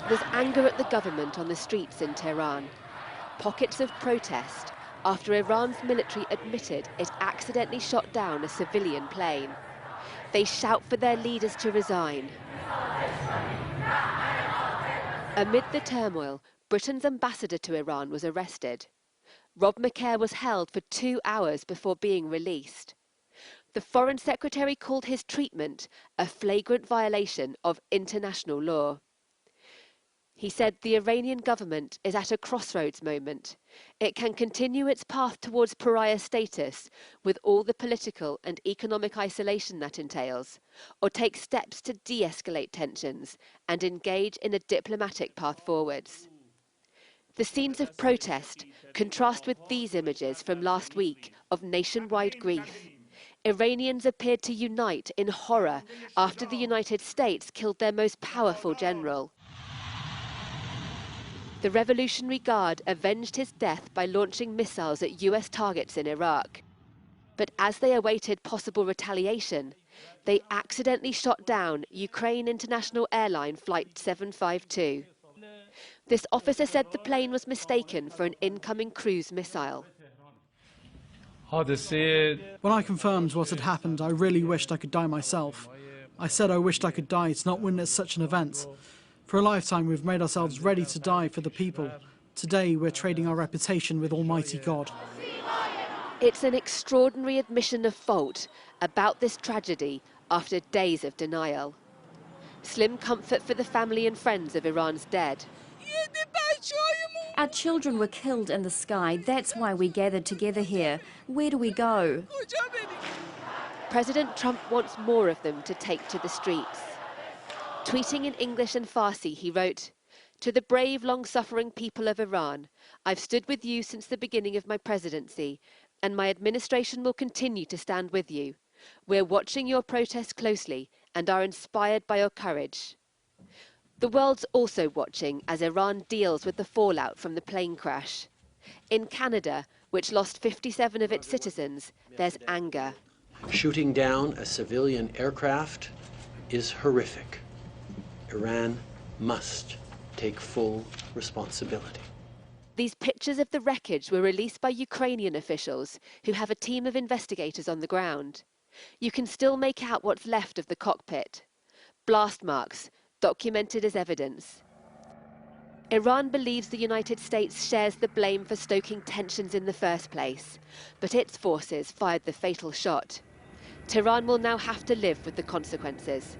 There's anger at the government on the streets in Tehran. Pockets of protest after Iran's military admitted it accidentally shot down a civilian plane. They shout for their leaders to resign. Amid the turmoil, Britain's ambassador to Iran was arrested. Rob McCare was held for 2 hours before being released. The Foreign Secretary called his treatment a flagrant violation of international law. He said the Iranian government is at a crossroads moment. It can continue its path towards pariah status with all the political and economic isolation that entails, or take steps to de-escalate tensions and engage in a diplomatic path forwards. The scenes of protest contrast with these images from last week of nationwide grief. Iranians appeared to unite in horror after the United States killed their most powerful general. The Revolutionary Guard avenged his death by launching missiles at US targets in Iraq. But as they awaited possible retaliation, they accidentally shot down Ukraine International Airline Flight 752. This officer said the plane was mistaken for an incoming cruise missile. When I confirmed what had happened, I really wished I could die myself. I said I wished I could die to not witness such an event. For a lifetime, we've made ourselves ready to die for the people. Today, we're trading our reputation with Almighty God. It's an extraordinary admission of fault about this tragedy after days of denial. Slim comfort for the family and friends of Iran's dead. Our children were killed in the sky. That's why we gathered together here. Where do we go? President Trump wants more of them to take to the streets. Tweeting in English and Farsi, he wrote, "To the brave, long-suffering people of Iran, I've stood with you since the beginning of my presidency, and my administration will continue to stand with you. We're watching your protests closely and are inspired by your courage." The world's also watching as Iran deals with the fallout from the plane crash. In Canada, which lost 57 of its citizens, there's anger. Shooting down a civilian aircraft is horrific. Iran must take full responsibility. These pictures of the wreckage were released by Ukrainian officials who have a team of investigators on the ground. You can still make out what's left of the cockpit. Blast marks, documented as evidence. Iran believes the United States shares the blame for stoking tensions in the first place, but its forces fired the fatal shot. Tehran will now have to live with the consequences.